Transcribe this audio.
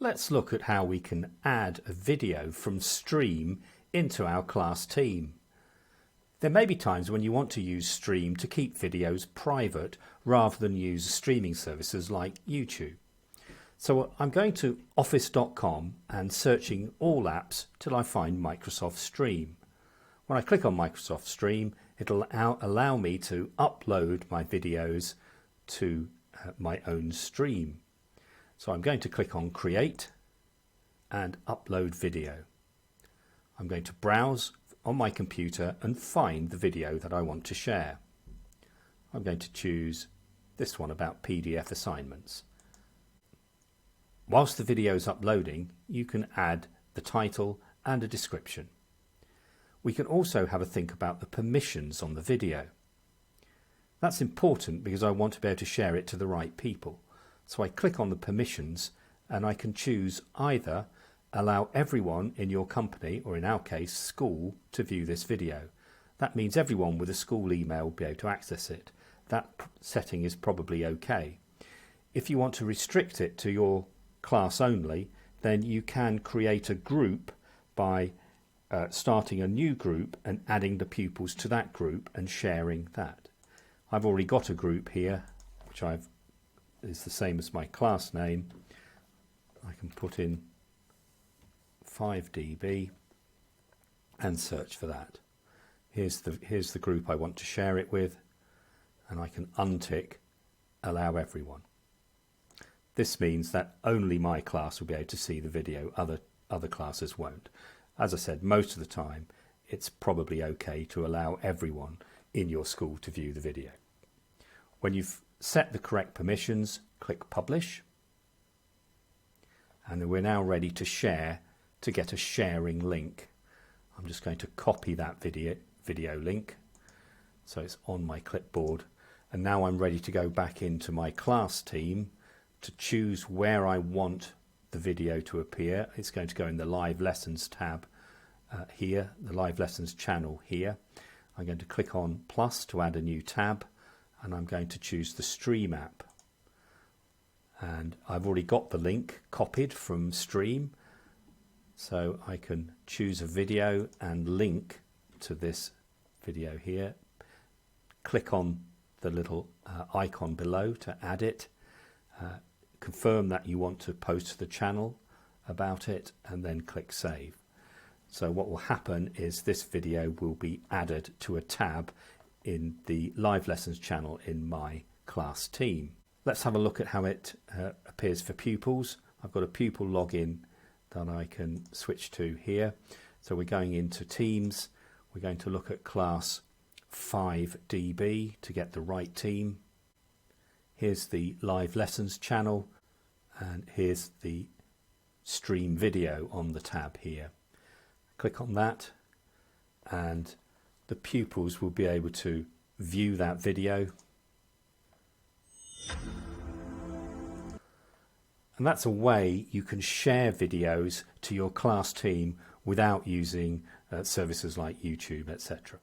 Let's look at how we can add a video from Stream into our class team. There may be times when you want to use Stream to keep videos private rather than use streaming services like YouTube. So I'm going to office.com and searching all apps till I find Microsoft Stream. When I click on Microsoft Stream, it'll allow me to upload my videos to my own stream. So I'm going to click on Create and Upload Video. I'm going to browse on my computer and find the video that I want to share. I'm going to choose this one about PDF assignments. Whilst the video is uploading, you can add the title and a description. We can also have a think about the permissions on the video. That's important because I want to be able to share it to the right people. So I click on the permissions and I can choose either allow everyone in your company, or in our case school, to view this video. That means everyone with a school email will be able to access it. That setting is probably okay. If you want to restrict it to your class only, then you can create a group by starting a new group and adding the pupils to that group and sharing that. I've already got a group here which is the same as my class name. I can put in 5dB and search for that. Here's the group I want to share it with, and I can untick allow everyone. This means that only my class will be able to see the video, other classes won't. As I said, most of the time it's probably okay to allow everyone in your school to view the video. When you've set the correct permissions, click Publish, and then we're now ready to share, to get a sharing link. I'm just going to copy that video link so it's on my clipboard, and now I'm ready to go back into my class team to choose where I want the video to appear. It's going to go in the Live Lessons tab here, the Live Lessons channel here. I'm going to click on plus to add a new tab, and I'm going to choose the Stream app. And I've already got the link copied from Stream, so I can choose a video and link to this video here. Click on the little icon below to add it. Confirm that you want to post to the channel about it, and then click Save. So what will happen is this video will be added to a tab in the Live Lessons channel in my class team. Let's have a look at how it appears for pupils. I've got a pupil login that I can switch to here. So we're going into Teams. We're going to look at class 5dB to get the right team. Here's the Live Lessons channel, and here's the Stream video on the tab here. Click on that, and the pupils will be able to view that video. And that's a way you can share videos to your class team without using services like YouTube, etc.